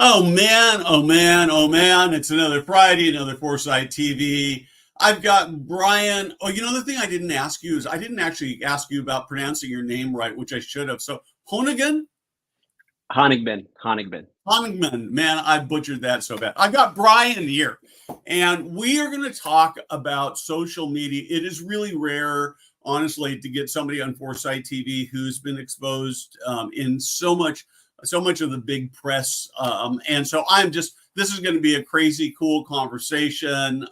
Oh man, oh man, oh man. It's another Friday, another Foresight TV. I've got Brian. Oh, the thing I didn't ask you is I didn't actually ask you about pronouncing your name right, which I should have. So, Honigan? Honigman. Honigman. Man, I butchered that so bad. I've got Brian here, and we are going to talk about social media. It is really rare, honestly, to get somebody on Foresight TV who's been exposed in so much of the big press. And so this is going to be a crazy cool conversation.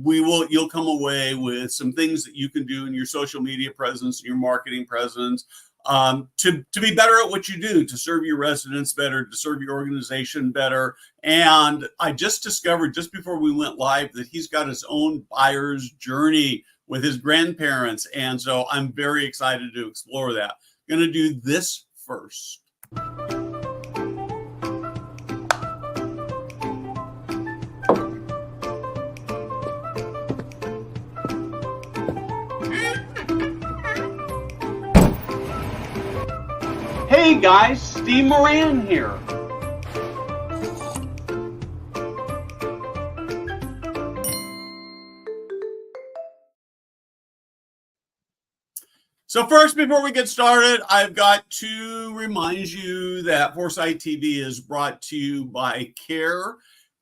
You'll come away with some things that you can do in your social media presence, your marketing presence, to be better at what you do, to serve your residents better, to serve your organization better. And I just discovered just before we went live that he's got his own buyer's journey with his grandparents. And so I'm very excited to explore that. Going to do this first. Hey guys, Steve Moran here. So first, before we get started, I've got to remind you that Foresight TV is brought to you by KARE.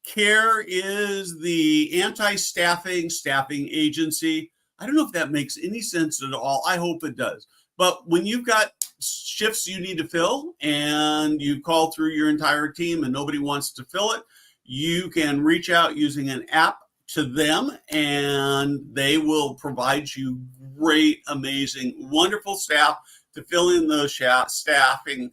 KARE is the anti-staffing agency. I don't know if that makes any sense at all. I hope it does. But when you've got shifts you need to fill and you call through your entire team and nobody wants to fill it, you can reach out using an app to them and they will provide you great, amazing, wonderful staff to fill in those staffing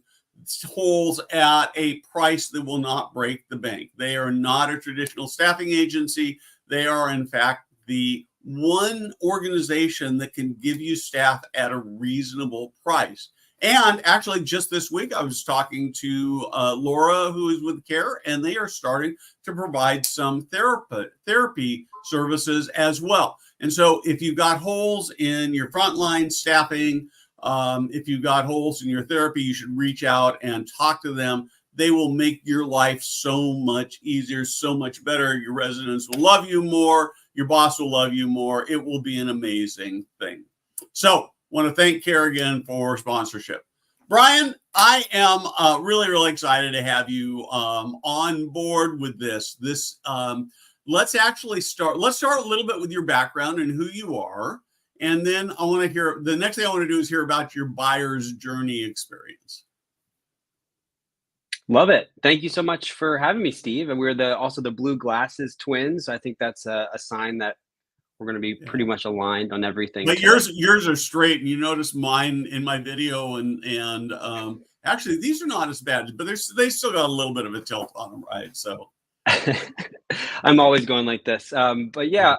holes at a price that will not break the bank. They are not a traditional staffing agency. They are, in fact, the one organization that can give you staff at a reasonable price. And actually, just this week, I was talking to Laura, who is with KARE, and they are starting to provide some therapy services as well. And so if you've got holes in your frontline staffing, if you've got holes in your therapy, you should reach out and talk to them. They will make your life so much easier, so much better. Your residents will love you more. Your boss will love you more. It will be an amazing thing. So want to thank KARE again for sponsorship. Brian, I am really, really excited to have you on board with this. Let's start a little bit with your background and who you are. And then the next thing I want to do is hear about your buyer's journey experience. Love it. Thank you so much for having me, Steve. And we're also the Blue Glasses twins. I think that's a sign that we're going to be pretty much aligned on everything. But yours are straight, and you notice mine in my video, and actually these are not as bad, but they still got a little bit of a tilt on them, right? So I'm always going like this. But yeah,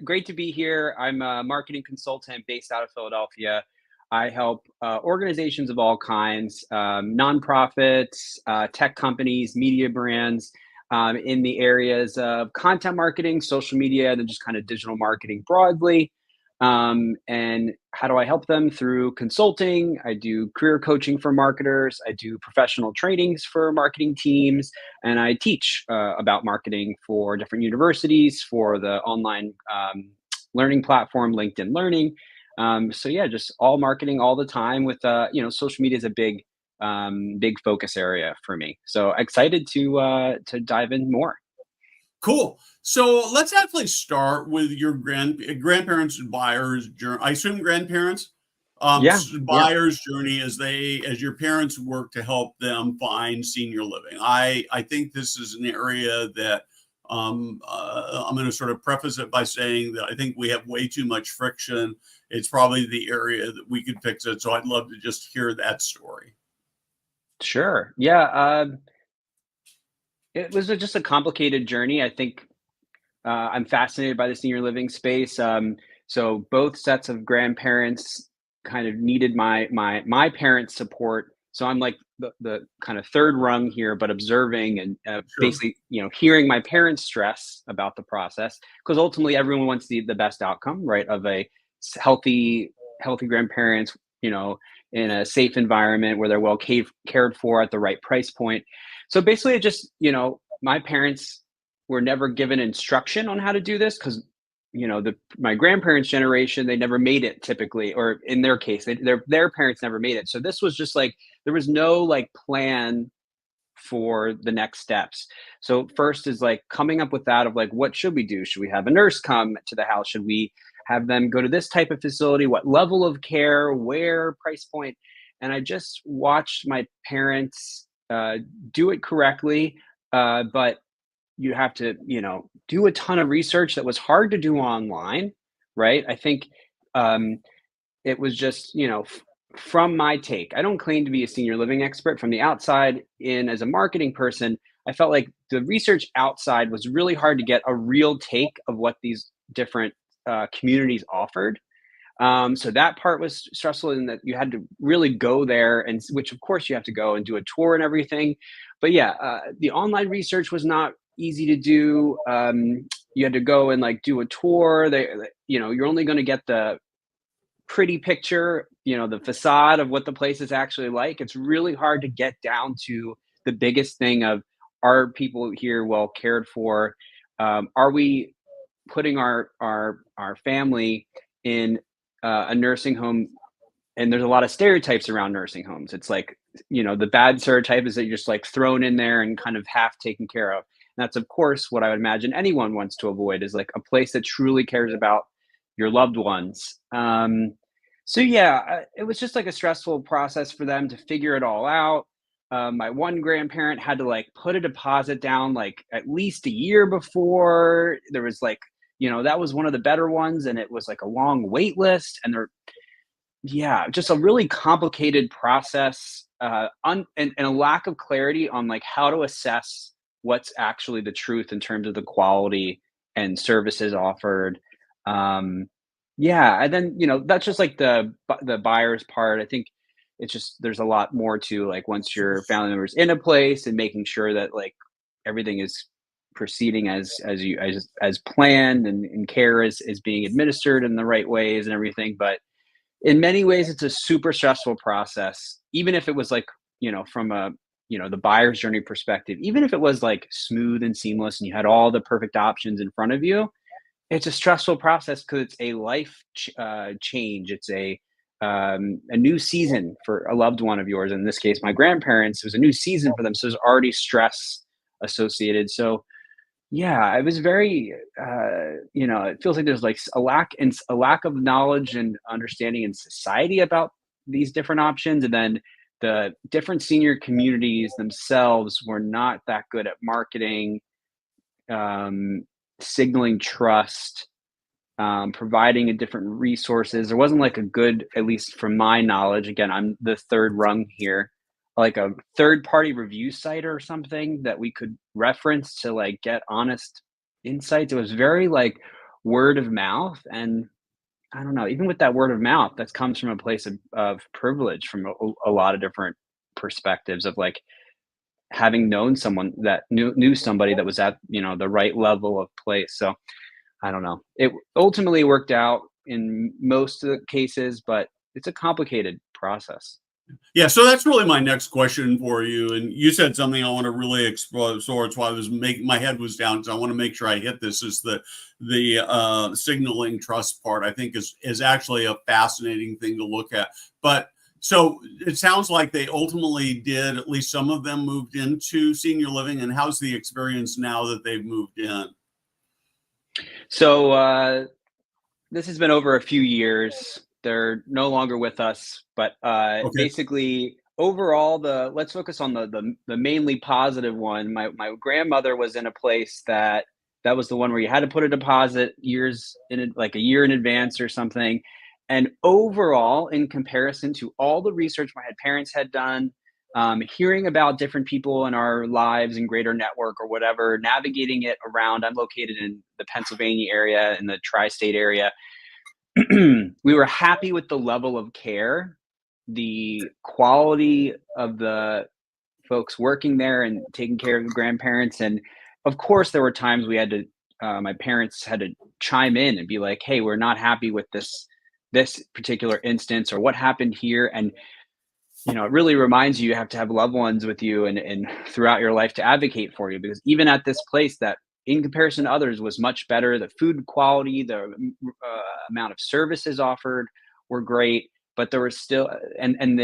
great to be here. I'm a marketing consultant based out of Philadelphia. I help organizations of all kinds, nonprofits, tech companies, media brands, in the areas of content marketing, social media, and then just kind of digital marketing broadly. And how do I help them? Through consulting. I do career coaching for marketers. I do professional trainings for marketing teams, and I teach about marketing for different universities, for the online learning platform, LinkedIn Learning. So yeah, just all marketing all the time with, social media is a big focus area for me. So excited to dive in more. Cool. So let's actually start with your grandparents' buyer's journey. I assume grandparents, buyer's journey as your parents work to help them find senior living. I think this is an area that I'm going to sort of preface it by saying that I think we have way too much friction. It's probably the area that we could fix it. So I'd love to just hear that story. Sure. Yeah. It was just a complicated journey. I think I'm fascinated by the senior living space. So both sets of grandparents kind of needed my parents' support. So I'm like the kind of third rung here, but observing and basically, hearing my parents stress about the process, because ultimately everyone wants the best outcome, right? Of a healthy grandparents, in a safe environment where they're well cared for at the right price point. So basically, it just, my parents were never given instruction on how to do this because, my grandparents' generation, they never made it typically, or in their case, their parents never made it. So this was just like, there was no like plan for the next steps. So first is like coming up with that of like, what should we do? Should we have a nurse come to the house? Should we have them go to this type of facility? What level of care? Where? Price point? And I just watched my parents do it correctly, but you have to, do a ton of research that was hard to do online, right? I think um, it was just, from my take, I don't claim to be a senior living expert. From the outside in as a marketing person, I felt like the research outside was really hard to get a real take of what these different communities offered. So that part was stressful in that you had to really go there, and which of course you have to go and do a tour and everything. But yeah, the online research was not easy to do. You had to go and like do a tour. You're only going to get the pretty picture, the facade of what the place is actually like. It's really hard to get down to the biggest thing of, are people here well cared for? Are we putting our family in a nursing home? And there's a lot of stereotypes around nursing homes. It's like, the bad stereotype is that you're just like thrown in there and kind of half taken care of. And that's of course what I would imagine anyone wants to avoid, is like a place that truly cares about your loved ones. So yeah, it was just like a stressful process for them to figure it all out. My one grandparent had to like put a deposit down like at least a year before. There was like, that was one of the better ones, and it was like a long wait list, and yeah, just a really complicated process, and a lack of clarity on like how to assess what's actually the truth in terms of the quality and services offered. Yeah, and then that's just like the buyer's part. I think it's just, there's a lot more to like once your family members in a place and making sure that like everything is proceeding as planned, and care is being administered in the right ways and everything. But in many ways, it's a super stressful process, even if it was like, from a, the buyer's journey perspective, even if it was like smooth and seamless and you had all the perfect options in front of you, it's a stressful process because it's a change. It's a new season for a loved one of yours. In this case, my grandparents, it was a new season for them. So there's already stress associated. So yeah, it was very, it feels like there's like a lack of knowledge and understanding in society about these different options. And then the different senior communities themselves were not that good at marketing, signaling trust, providing a different resources. There wasn't like a good, at least from my knowledge, again, I'm the third rung here, like a third party review site or something that we could reference to like get honest insights. It was very like word of mouth. And I don't know, even with that word of mouth, that comes from a place of privilege from a lot of different perspectives of like having known someone that knew somebody that was at, the right level of place. So I don't know. It ultimately worked out in most of the cases, but it's a complicated process. Yeah, so that's really my next question for you. And you said something I want to really explore. So it's why I was making my head was down because I want to make sure I hit this. Is the signaling trust part? I think is actually a fascinating thing to look at. But so it sounds like they ultimately did. At least some of them moved into senior living. And how's the experience now that they've moved in? So this has been over a few years. They're no longer with us, but Okay. basically overall, let's focus on the mainly positive one. My grandmother was in a place that was the one where you had to put a deposit like a year in advance or something. And overall, in comparison to all the research my parents had done, hearing about different people in our lives and greater network or whatever, navigating it around. I'm located in the Pennsylvania area, in the tri-state area. We were happy with the level of care, the quality of the folks working there and taking care of the grandparents. And of course, there were times we had to, my parents had to chime in and be like, "Hey, we're not happy with this particular instance or what happened here." And it really reminds you have to have loved ones with you and throughout your life to advocate for you, because even at this place that in comparison to others was much better, the food quality, the amount of services offered were great, but there was still and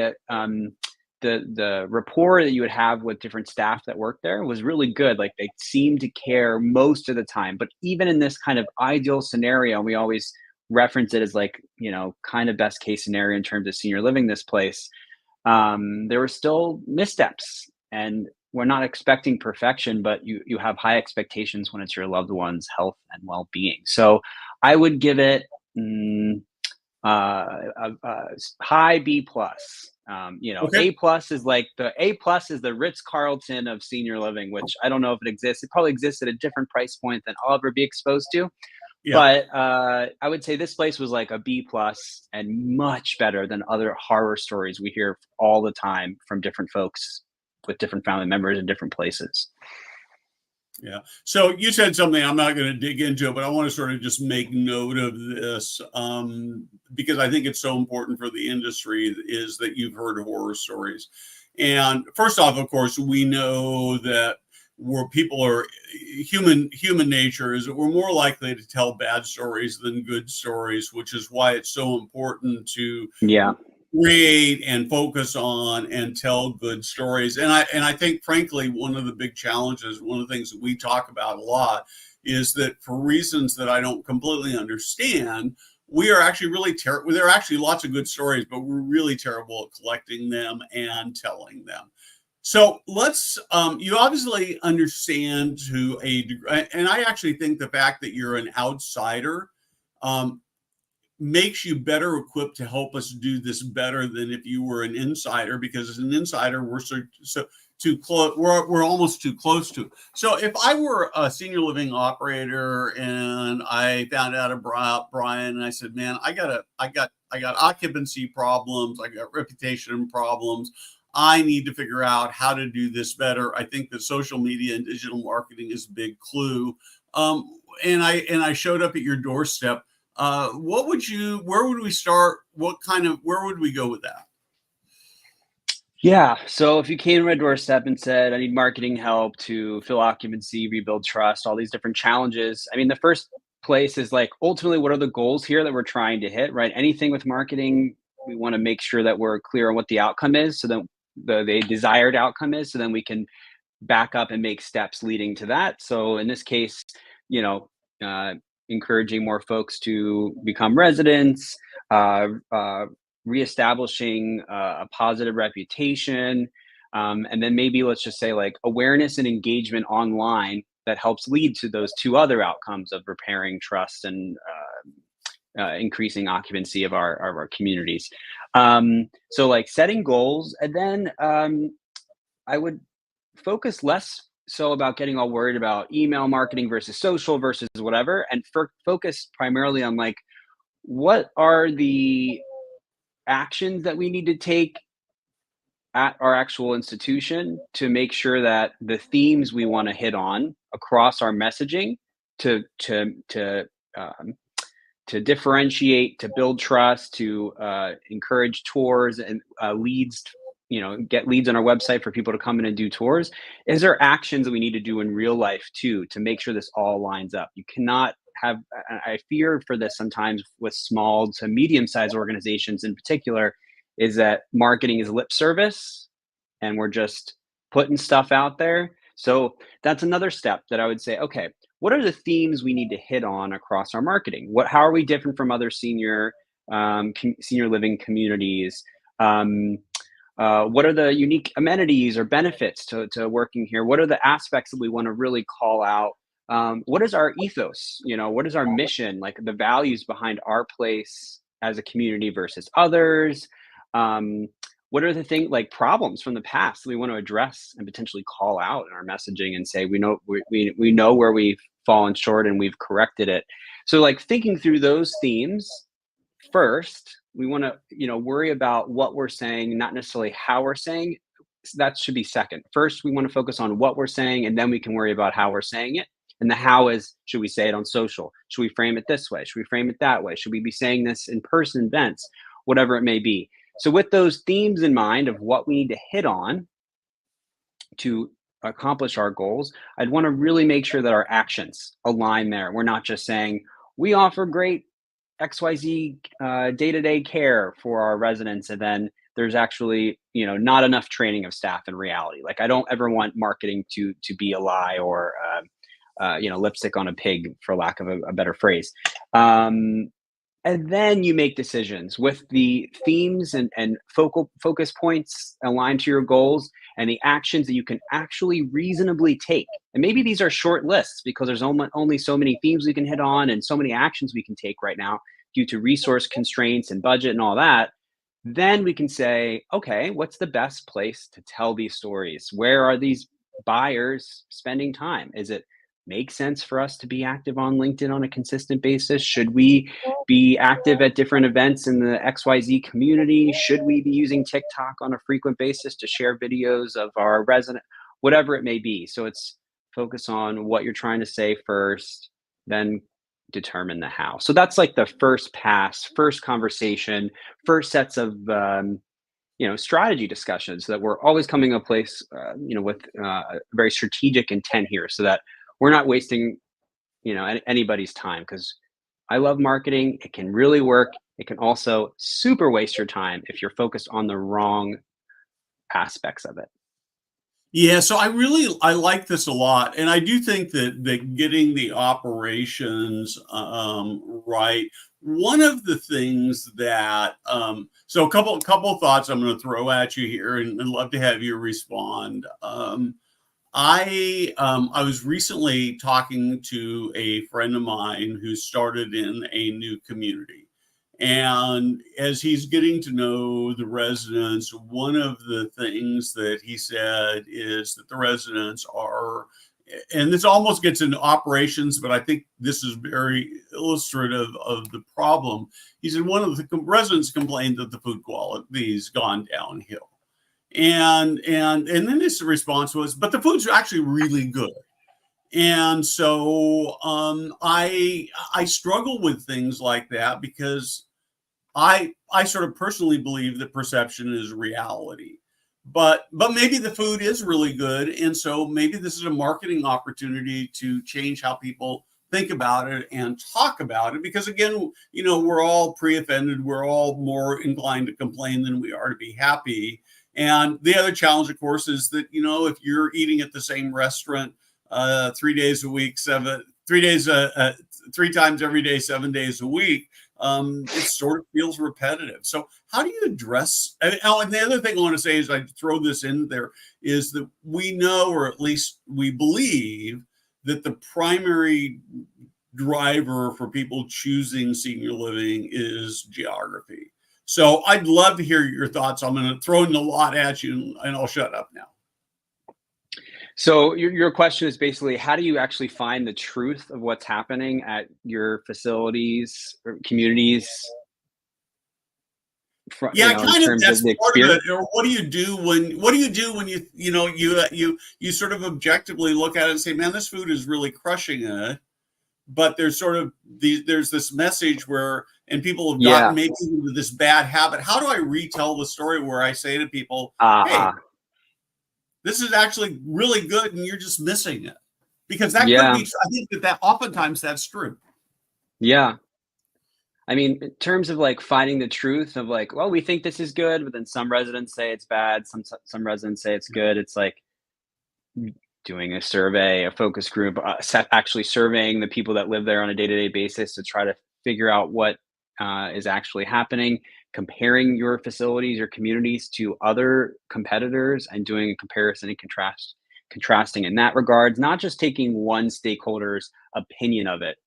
the rapport that you would have with different staff that worked there was really good. Like they seemed to care most of the time. But even in this kind of ideal scenario, we always reference it as like, kind of best case scenario in terms of senior living this place. There were still missteps, and we're not expecting perfection, but you have high expectations when it's your loved one's health and well-being. So I would give it high B plus. Okay. A plus is like the Ritz Carlton of senior living, which I don't know if it exists. It probably exists at a different price point than I'll ever be exposed to. Yeah. But I would say this place was like a B plus and much better than other horror stories we hear all the time from different folks with different family members in different places. Yeah. So you said something I'm not going to dig into, but I want to sort of just make note of this because I think it's so important for the industry is that you've heard horror stories. And first off, of course, we know that where people are human nature is that we're more likely to tell bad stories than good stories, which is why it's so important to Yeah. create and focus on and tell good stories. And I think, frankly, one of the big challenges, one of the things that we talk about a lot, is that for reasons that I don't completely understand, we are actually really terrible. There are actually lots of good stories, but we're really terrible at collecting them and telling them. So let's, you obviously understand to a degree, and I actually think the fact that you're an outsider makes you better equipped to help us do this better than if you were an insider, because as an insider, we're so too close. We're almost too close to. So if I were a senior living operator and I found out about Brian and I said, man, I got occupancy problems. I got reputation problems. I need to figure out how to do this better. I think that social media and digital marketing is a big clue. And I showed up at your doorstep. Where would we start? Where would we go with that? Yeah. So if you came to my doorstep and said, I need marketing help to fill occupancy, rebuild trust, all these different challenges, I mean, the first place is like, ultimately, what are the goals here that we're trying to hit, right? Anything with marketing, we want to make sure that we're clear on what the outcome is, so that the desired outcome is, so then we can back up and make steps leading to that. So in this case, you know, encouraging more folks to become residents, reestablishing a positive reputation, and then maybe let's just say like awareness and engagement online that helps lead to those two other outcomes of repairing trust and increasing occupancy of our communities. So like setting goals, and then I would focus less so about getting all worried about email marketing versus social versus whatever, and focus primarily on like what are the actions that we need to take at our actual institution to make sure that the themes we want to hit on across our messaging to um, to differentiate, to build trust, to encourage tours and leads, get leads on our website for people to come in and do tours. Is there actions that we need to do in real life too to make sure this all lines up? You cannot have, I fear for this sometimes with small to medium sized organizations in particular, is that marketing is lip service and we're just putting stuff out there. So that's another step that I would say, okay, what are the themes we need to hit on across our marketing? How are we different from other senior living communities? What are the unique amenities or benefits to working here? What are the aspects that we want to really call out? What is our ethos? What is our mission? Like the values behind our place as a community versus others? What are the things like problems from the past that we want to address and potentially call out in our messaging and say we know where we've fallen short and we've corrected it. So like thinking through those themes first, we want to worry about what we're saying, not necessarily how we're saying. That should be second. First, we want to focus on what we're saying, and then we can worry about how we're saying it. And the how is, should we say it on social? Should we frame it this way? Should we frame it that way? Should we be saying this in person events? Whatever it may be. So with those themes in mind of what we need to hit on to accomplish our goals, I'd want to really make sure that our actions align there. We're not just saying we offer great XYZ day-to-day care for our residents, and then there's actually, not enough training of staff in reality. Like, I don't ever want marketing to be a lie, or lipstick on a pig, for lack of a better phrase. And then you make decisions with the themes and focus points aligned to your goals, and the actions that you can actually reasonably take. And maybe these are short lists because there's only so many themes we can hit on and so many actions we can take right now due to resource constraints and budget and all that. Then we can say, okay, what's the best place to tell these stories? Where are these buyers spending time? Is it make sense for us to be active on LinkedIn on a consistent basis? Should we be active at different events in the XYZ community? Should we be using TikTok on a frequent basis to share videos of our resident, whatever it may be? So it's focus on what you're trying to say first, then determine the how. So that's like the first pass, first conversation, first sets of strategy discussions, so that we're always coming to a place with a very strategic intent here, so that we're not wasting anybody's time. Because I love marketing. It can really work. It can also super waste your time if you're focused on the wrong aspects of it. Yeah, so I like this a lot, and I do think that getting the operations right. One of the things that so a couple thoughts I'm going to throw at you here, and I'd love to have you respond. I was recently talking to a friend of mine who started in a new community. And as he's getting to know the residents, one of the things that he said is that the residents are, and this almost gets into operations, but I think this is very illustrative of the problem. He said one of the residents complained that the food quality's gone downhill. And then his response was, but the food's actually really good. And so I struggle with things like that, because I sort of personally believe that perception is reality. But maybe the food is really good, and so maybe this is a marketing opportunity to change how people think about it and talk about it. Because again, we're all pre-offended, we're all more inclined to complain than we are to be happy. And the other challenge, of course, is that if you're eating at the same restaurant 3 days a week, 3 times every day, 7 days a week, it sort of feels repetitive. So how do you address? And the other thing I want to say is, I throw this in there, is that we know, or at least we believe, that the primary driver for people choosing senior living is geography. So I'd love to hear your thoughts. I'm going to throw in a lot at you, and I'll shut up now. So your question is basically, how do you actually find the truth of what's happening at your facilities or communities? Yeah, In kind of. terms of That's the part of it. experience? Or what do you do when you sort of objectively look at it and say, man, this food is really crushing it, but there's this message where, and people have gotten Yeah. maybe into this bad habit. How do I retell the story where I say to people, hey, this is actually really good, and you're just missing it? Because that could be, I think that oftentimes that's true. Yeah. I mean, in terms of like finding the truth of like, well, we think this is good, but then some residents say it's bad. Some residents say it's good. It's like doing a survey, a focus group, actually surveying the people that live there on a day-to-day basis to try to figure out what is actually happening, comparing your facilities, your communities to other competitors, and doing a comparison and contrasting in that regards, not just taking one stakeholder's opinion of it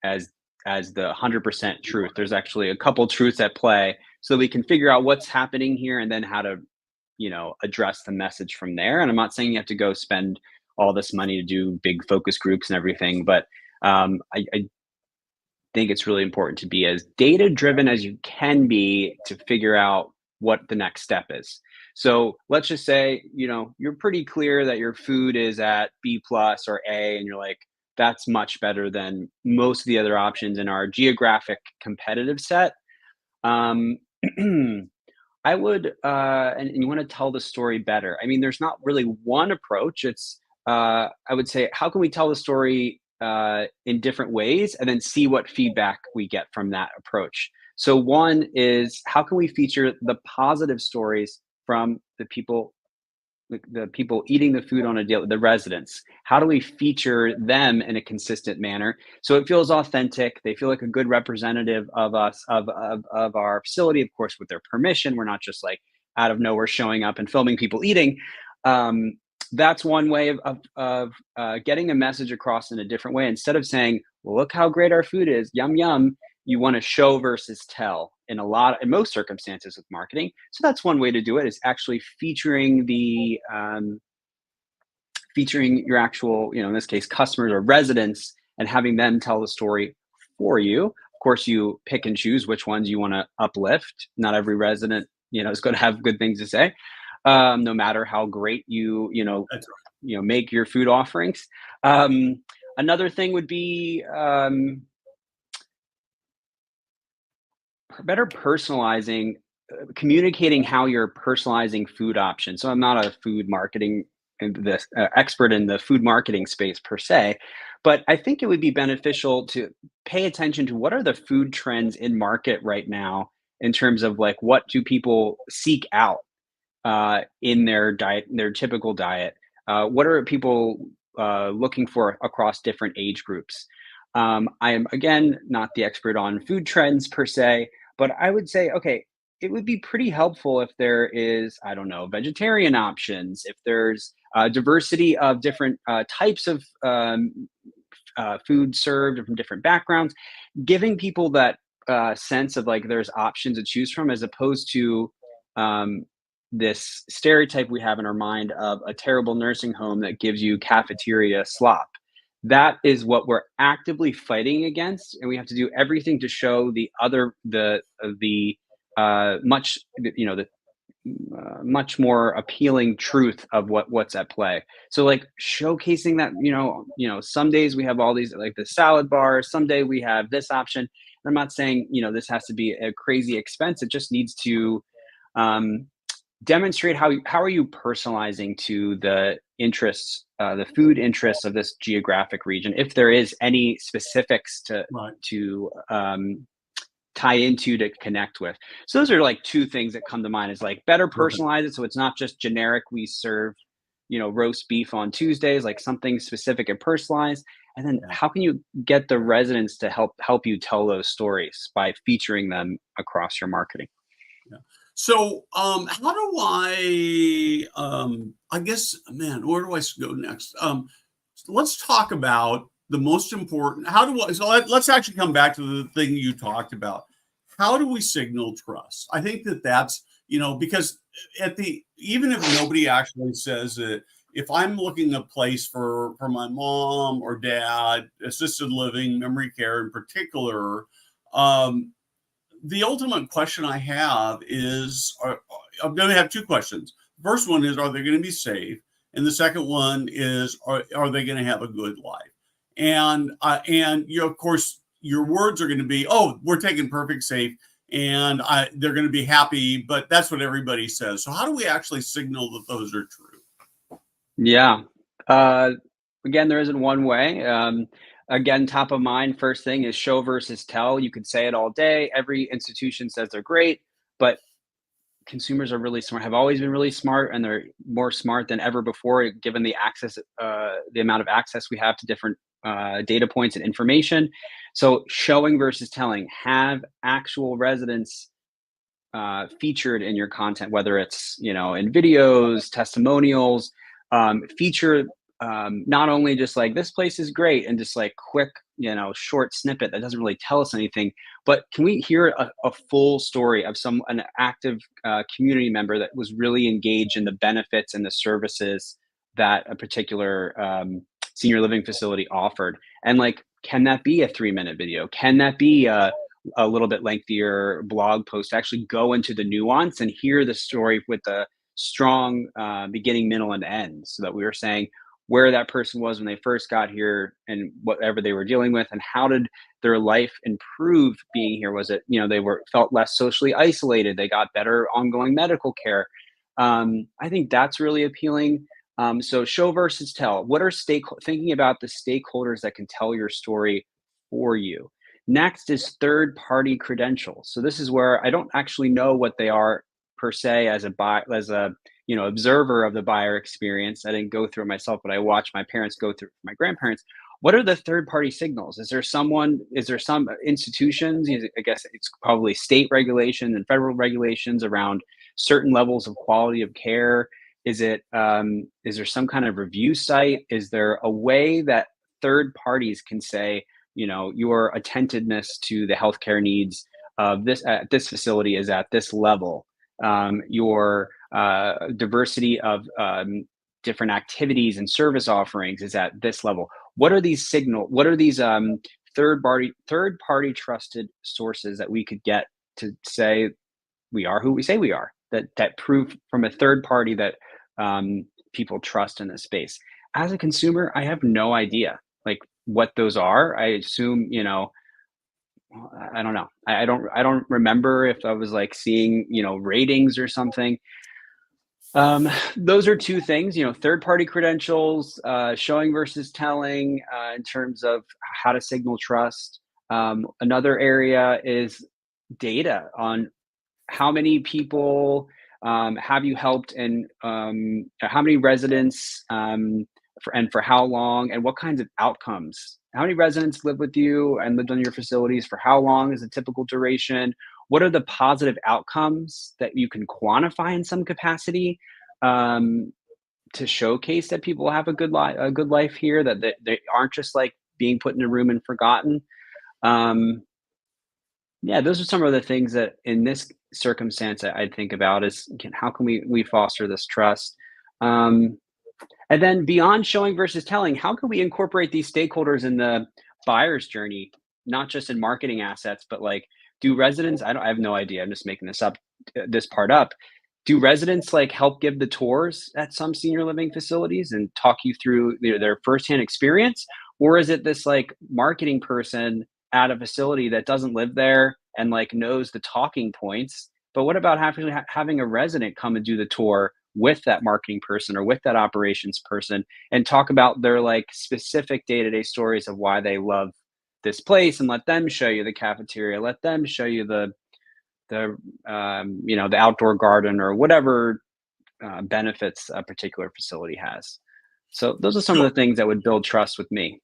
as the 100% truth. There's actually a couple truths at play, so we can figure out what's happening here and then how to address the message from there. And I'm not saying you have to go spend all this money to do big focus groups and everything, but I think it's really important to be as data driven as you can be to figure out what the next step is. So let's just say, you're pretty clear that your food is at B plus or A, and you're like, that's much better than most of the other options in our geographic competitive set. I would, and you want to tell the story better. I mean, there's not really one approach. It's, I would say, how can we tell the story in different ways, and then see what feedback we get from that approach. So one is, how can we feature the positive stories from the people eating the food on a daily, the residents? How do we feature them in a consistent manner so it feels authentic? They feel like a good representative of us, of our facility, of course, with their permission. We're not just like out of nowhere showing up and filming people eating. Um, that's one way of getting a message across in a different way. Instead of saying, well, look how great our food is, yum, yum, you want to show versus tell in most circumstances with marketing. So that's one way to do it, is actually featuring your actual, in this case, customers or residents, and having them tell the story for you. Of course, you pick and choose which ones you want to uplift. Not every resident, is going to have good things to say, no matter how great That's make your food offerings. Another thing would be better personalizing, communicating how you're personalizing food options. So I'm not a food marketing this expert in the food marketing space per se, but I think it would be beneficial to pay attention to what are the food trends in market right now, in terms of like, what do people seek out in their diet, their typical diet. What are people looking for across different age groups? I am, again, not the expert on food trends per se, but I would say, okay, it would be pretty helpful if there is, I don't know, vegetarian options, if there's diversity of different types of food served from different backgrounds, giving people that sense of like there's options to choose from, as opposed to um, this stereotype we have in our mind of a terrible nursing home that gives you cafeteria slop. That is what we're actively fighting against, and we have to do everything to show the much the much more appealing truth of what's at play. So like showcasing that, some days we have all these like the salad bars, someday we have this option. And I'm not saying, this has to be a crazy expense. It just needs to um, demonstrate how are you personalizing to the interests, the food interests of this geographic region, if there is any specifics to right. to um, tie into, to connect with. So those are like two things that come to mind, is like better Perfect. personalize it so it's not just generic. We serve, roast beef on Tuesdays, like something specific and personalized. And then Yeah. how can you get the residents to help you tell those stories by featuring them across your marketing? Yeah. So, how do I guess, man, where do I go next? Let's talk about the most important. Let's actually come back to the thing you talked about. How do we signal trust? I think that's, because even if nobody actually says it, if I'm looking a place for my mom or dad, assisted living, memory care in particular, um, the ultimate question I have is, I'm going to have two questions. First one is, are they going to be safe? And the second one is, are they going to have a good life? And of course, your words are going to be, oh, we're taking perfect safe, and they're going to be happy. But that's what everybody says. So how do we actually signal that those are true? Yeah. Uh, Again, there isn't one way. Again, top of mind, first thing is show versus tell. You could say it all day. Every institution says they're great, but consumers are really smart, have always been really smart, and they're more smart than ever before, given the amount of access we have to different data points and information. So showing versus telling, have actual residents featured in your content, whether it's, in videos, testimonials, feature not only just like this place is great and just like quick, short snippet that doesn't really tell us anything, but can we hear a full story of an active community member that was really engaged in the benefits and the services that a particular senior living facility offered? And like, can that be a 3-minute video? Can that be a little bit lengthier blog post to actually go into the nuance and hear the story with the strong beginning, middle, and end, so that we were saying, where that person was when they first got here and whatever they were dealing with, and how did their life improve being here. Was it, they felt less socially isolated, they got better ongoing medical care. I think that's really appealing. So show versus tell. What are thinking about the stakeholders that can tell your story for you? Next is third party credentials. So this is where I don't actually know what they are per se as a observer of the buyer experience. I didn't go through it myself, but I watched my parents go through, my grandparents. What are the third party signals? Is there some institutions, I guess it's probably state regulations and federal regulations around certain levels of quality of care? Is there some kind of review site? Is there a way that third parties can say, your attentiveness to the healthcare needs of this at this facility is at this level? Your diversity of different activities and service offerings is at this level. What are these third party trusted sources that we could get to say we are who we say we are? That proof from a third party that people trust in this space. As a consumer, I have no idea like what those are. I assume, I don't know. I don't remember if I was like seeing, ratings or something. Those are two things, third party credentials, showing versus telling, in terms of how to signal trust. Another area is data on how many people have you helped, and how many residents, and for how long, and what kinds of outcomes. How many residents live with you and lived on your facilities? For how long is a typical duration? What are the positive outcomes that you can quantify in some capacity, to showcase that people have a good life here, that they aren't just like being put in a room and forgotten? Yeah, those are some of the things that in this circumstance I think about is, how can we foster this trust? And then beyond showing versus telling, how can we incorporate these stakeholders in the buyer's journey, not just in marketing assets, but like, do residents, I have no idea, I'm just making this part up. Do residents like help give the tours at some senior living facilities and talk you through their firsthand experience? Or is it this like marketing person at a facility that doesn't live there and like knows the talking points? But what about having a resident come and do the tour with that marketing person or with that operations person and talk about their like specific day-to-day stories of why they love this place, and let them show you the cafeteria, let them show you the outdoor garden or whatever benefits a particular facility has. So those are some of the things that would build trust with me.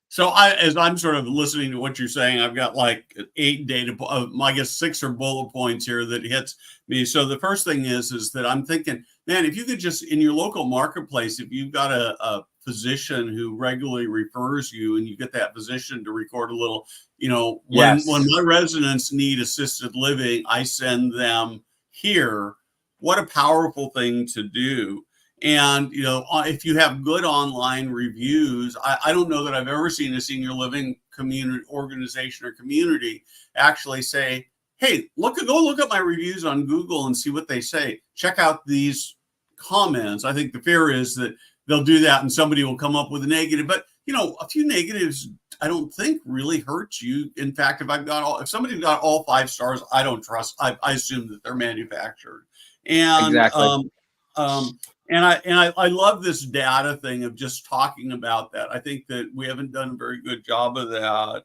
So as I'm sort of listening to what you're saying, I've got like 8 I guess 6 or bullet points here that hits me. So the first thing is that I'm thinking, man, if you could just in your local marketplace, if you've got a physician who regularly refers you, and you get that physician to record a little, when Yes. my residents need assisted living, I send them here. What a powerful thing to do. And, if you have good online reviews, I don't know that I've ever seen a senior living community organization or community actually say, hey, go look at my reviews on Google and see what they say. Check out these comments. I think the fear is that they'll do that and somebody will come up with a negative. But, a few negatives, I don't think really hurt you. In fact, if somebody got all 5 stars, I don't trust. I assume that they're manufactured. And Exactly. and I love this data thing of just talking about that. I think that we haven't done a very good job of that.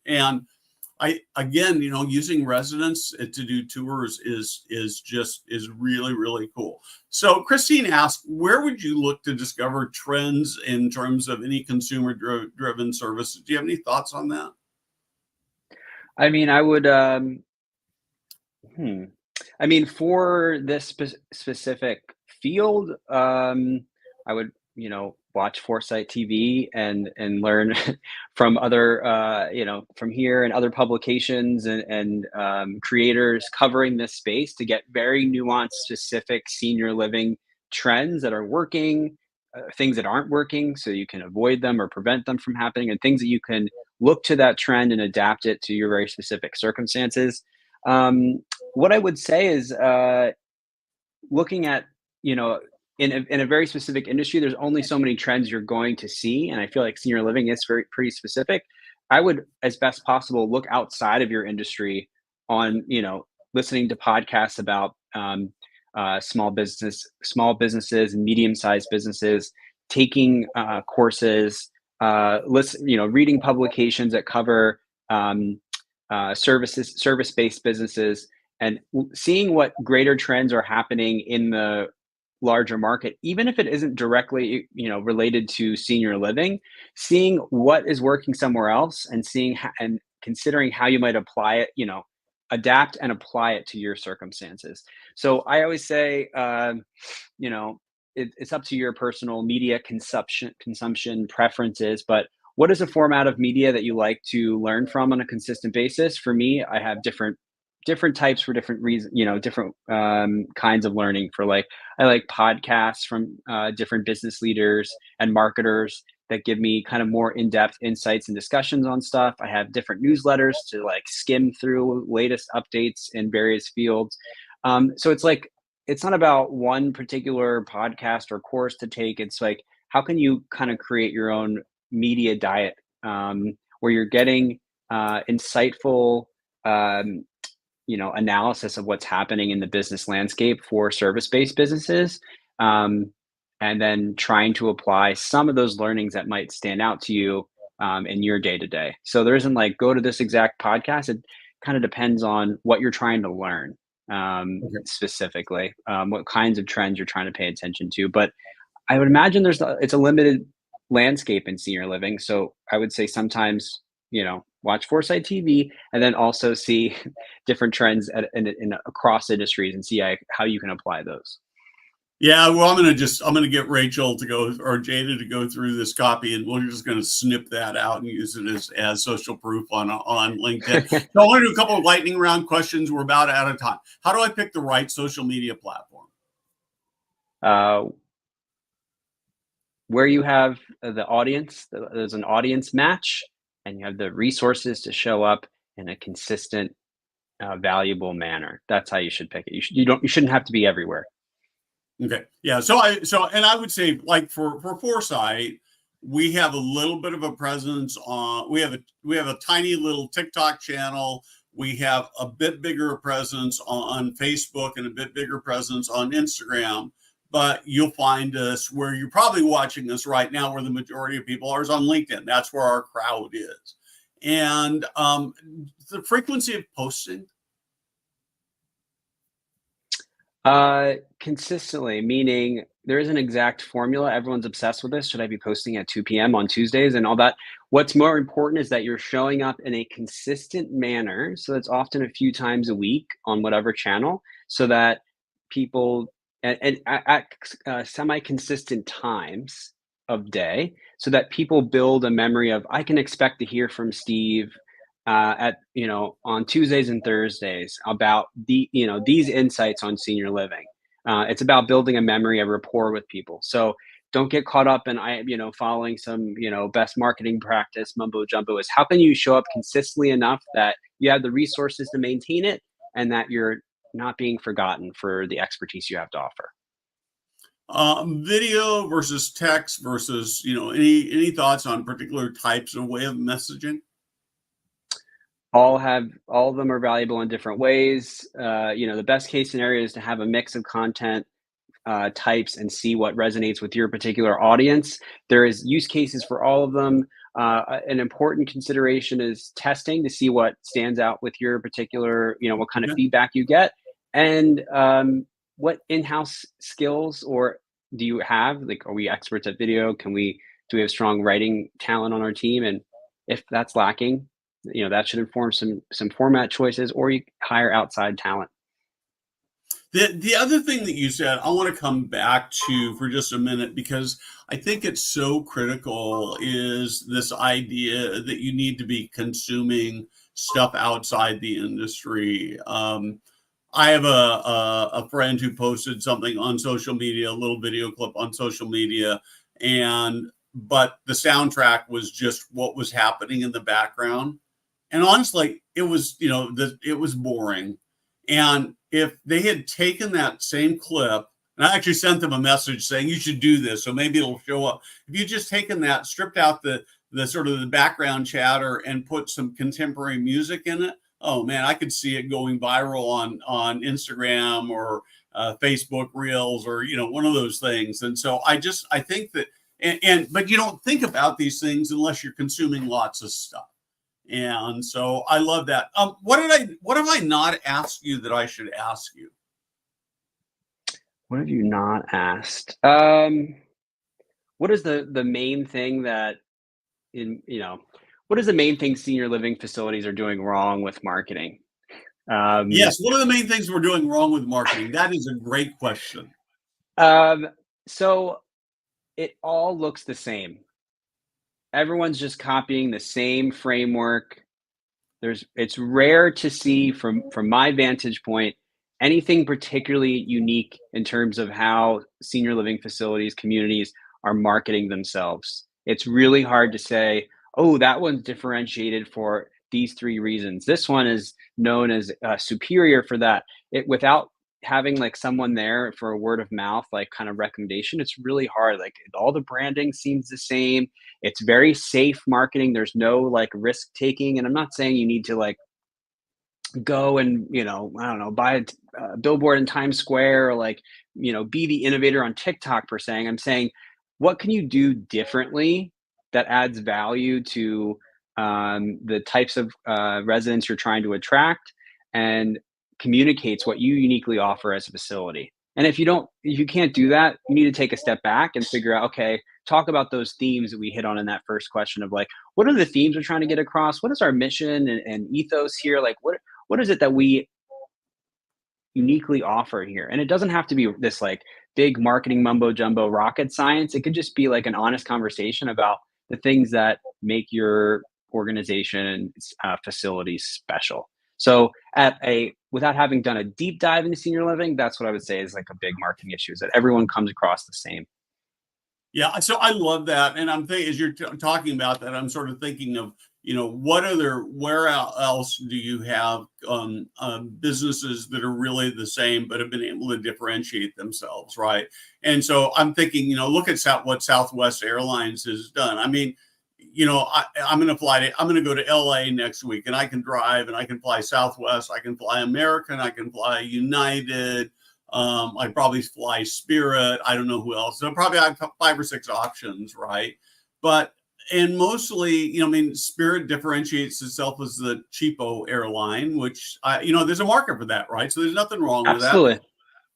And using residents to do tours is really, really cool. So Christine asked, where would you look to discover trends in terms of any consumer driven services? Do you have any thoughts on that? I mean, I would, for this specific field, I would, watch Foresight TV and learn from other, from here and other publications and creators covering this space to get very nuanced, specific senior living trends that are working, things that aren't working, so you can avoid them or prevent them from happening, and things that you can look to that trend and adapt it to your very specific circumstances. What I would say is, looking at, in a very specific industry, there's only so many trends you're going to see, and I feel like senior living is pretty specific. I would, as best possible, look outside of your industry on, listening to podcasts about small businesses and medium-sized businesses, taking courses, reading publications that cover service-based businesses, and seeing what greater trends are happening in the larger market, even if it isn't directly, related to senior living, seeing what is working somewhere else and and considering how you might apply it, adapt and apply it to your circumstances. So I always say, it's up to your personal media consumption preferences, but what is a format of media that you like to learn from on a consistent basis? For me, I have different types for different reasons, different kinds of learning. I like podcasts from different business leaders and marketers that give me kind of more in-depth insights and discussions on stuff. I have different newsletters to skim through latest updates in various fields. So it's not about one particular podcast or course to take. It's like, how can you kind of create your own media diet, where you're getting insightful analysis of what's happening in the business landscape for service-based businesses, and then trying to apply some of those learnings that might stand out to you in your day-to-day. So there isn't go to this exact podcast. It kind of depends on what you're trying to learn specifically, what kinds of trends you're trying to pay attention to. But I would imagine it's a limited landscape in senior living. So I would say sometimes, watch Foresight TV, and then also see different trends in across industries and see how you can apply those. Yeah, well, I'm gonna get Rachel to go, or Jada to go through this copy, and we're just gonna snip that out and use it as social proof on LinkedIn. So I want to do a couple of lightning round questions. We're about out of time. How do I pick the right social media platform? Where you have the audience, there's an audience match, and you have the resources to show up in a consistent, valuable manner. That's how you should pick it. You shouldn't have to be everywhere. Okay. Yeah. And I would say, for Foresight, we have a little bit of a presence on. We have a tiny little TikTok channel. We have a bit bigger presence on Facebook and a bit bigger presence on Instagram. But you'll find us where you're probably watching us right now, where the majority of people are, is on LinkedIn. That's where our crowd is. And the frequency of posting. Consistently, meaning there is an exact formula. Everyone's obsessed with this. Should I be posting at 2 p.m. on Tuesdays and all that? What's more important is that you're showing up in a consistent manner. So it's often a few times a week on whatever channel, so that people and at semi-consistent times of day, so that people build a memory of, I can expect to hear from Steve on Tuesdays and Thursdays about these insights on senior living. It's about building a memory, a rapport with people. So don't get caught up in following some best marketing practice mumbo jumbo. Is how can you show up consistently enough that you have the resources to maintain it, and that you're not being forgotten for the expertise you have to offer. Video versus text versus any thoughts on particular types of way of messaging? All of them are valuable in different ways. The best case scenario is to have a mix of content types and see what resonates with your particular audience. There is use cases for all of them. An important consideration is testing to see what stands out with your particular, what kind of feedback you get, and what in-house skills or do you have? Are we experts at video? Do we have strong writing talent on our team? And if that's lacking, that should inform some format choices, or you hire outside talent. The other thing that you said, I want to come back to for just a minute, because I think it's so critical, is this idea that you need to be consuming stuff outside the industry. I have a friend who posted something on social media, a little video clip on social media, but the soundtrack was just what was happening in the background. And honestly, it was, it was boring. And if they had taken that same clip And I actually sent them a message saying you should do this, so maybe it'll show up. If you just taken that, stripped out the sort of the background chatter and put some contemporary music in it, oh man, I could see it going viral on Instagram or Facebook Reels, or one of those things. And so I think that, but you don't think about these things unless you're consuming lots of stuff. And so I love that. What have I not asked you that I should ask you? What have you not asked? What is the main thing that what is the main thing senior living facilities are doing wrong with marketing? Yes. What are the main things we're doing wrong with marketing? That is a great question. So it all looks the same. Everyone's just copying the same framework. It's rare to see from my vantage point anything particularly unique in terms of how senior living facilities, communities are marketing themselves. It's really hard to say, oh, that one's differentiated for these 3 reasons. This one is known as superior for that. Without having like someone there for a word of mouth, like kind of recommendation, it's really hard. Like all the branding seems the same. It's very safe marketing. There's no like risk taking. And I'm not saying you need to like go and, I don't know, buy a billboard in Times Square, or like, be the innovator on TikTok per se. I'm saying, what can you do differently that adds value to the types of residents you're trying to attract, and communicates what you uniquely offer as a facility? And if you can't do that, you need to take a step back and figure out, okay, talk about those themes that we hit on in that first question of like, what are the themes we're trying to get across? What is our mission and ethos here? Like, what is it that we uniquely offer here? And it doesn't have to be this like big marketing mumbo jumbo rocket science. It could just be like an honest conversation about the things that make your organization and facilities special. So without having done a deep dive into senior living, that's what I would say is like a big marketing issue, is that everyone comes across the same. Yeah, so I love that, and I'm thinking as you're talking about that, I'm sort of thinking of where else do you have businesses that are really the same but have been able to differentiate themselves, right? And so I'm thinking, look at what Southwest Airlines has done. I mean, I'm going to go to LA next week, and I can drive and I can fly Southwest, I can fly American, I can fly United. I'd probably fly Spirit. I don't know who else. So probably I have 5 or 6 options, right? And mostly, Spirit differentiates itself as the cheapo airline, which there's a market for that, right? So there's nothing wrong with that. Absolutely.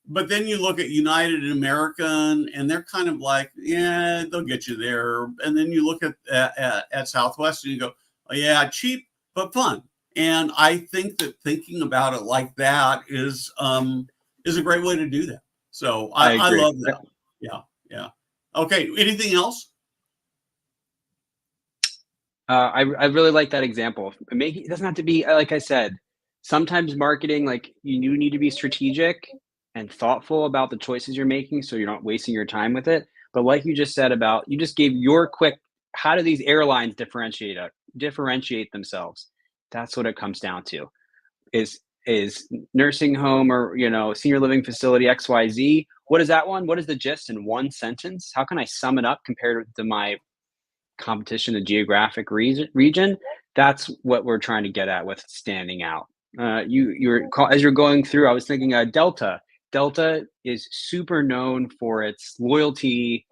But then you look at United and American, and they're kind of like, yeah, they'll get you there. And then you look at Southwest, and you go, oh, yeah, cheap but fun. And I think that thinking about it like that is a great way to do that. So I love that. Yeah. Okay. Anything else? I really like that example. It doesn't have to be, like I said, sometimes marketing, like you need to be strategic and thoughtful about the choices you're making, so you're not wasting your time with it. But like you just said you just gave your quick, how do these airlines differentiate themselves? That's what it comes down to. Is nursing home or senior living facility XYZ? What is that one? What is the gist in one sentence? How can I sum it up compared to my competition, the geographic region? That's what we're trying to get at with standing out. As you're going through, I was thinking Delta. Delta is super known for its loyalty,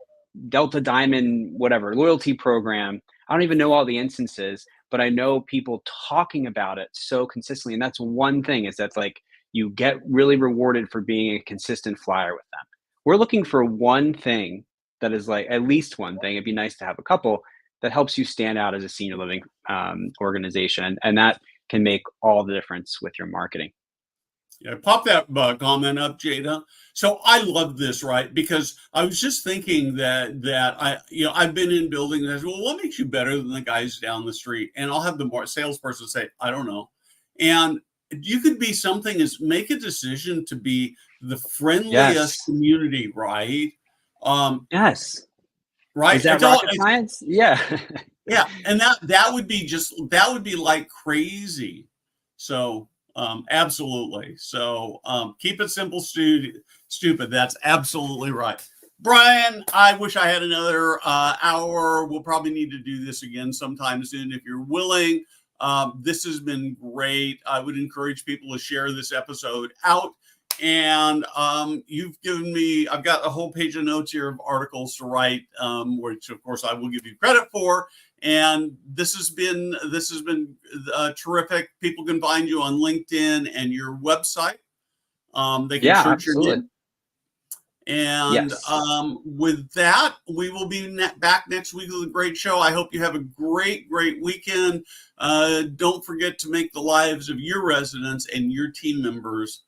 Delta Diamond, whatever, loyalty program. I don't even know all the instances, but I know people talking about it so consistently. And that's one thing, is that's like, you get really rewarded for being a consistent flyer with them. We're looking for one thing that is like, at least one thing. It'd be nice to have a couple that helps you stand out as a senior living organization. And that can make all the difference with your marketing. Yeah, pop that comment up, Jada. So I love this, right? Because I was just thinking that I've been in buildings that, well, what makes you better than the guys down the street? And I'll have the salesperson say, I don't know. And you could be something as make a decision to be the friendliest community, right? Yes. Right. Is that rocket science? Yeah. Yeah. And that would be like crazy. So Absolutely. So keep it simple, stupid. That's absolutely right. Brian, I wish I had another hour. We'll probably need to do this again sometime soon if you're willing. This has been great. I would encourage people to share this episode out. And you've given me, I've got a whole page of notes here of articles to write, which of course I will give you credit for. And this has been terrific. People can find you on LinkedIn and your website. They can search absolutely. your name. And Yes. With that, we will be back next week with a great show. I hope you have a great weekend. Don't forget to make the lives of your residents and your team members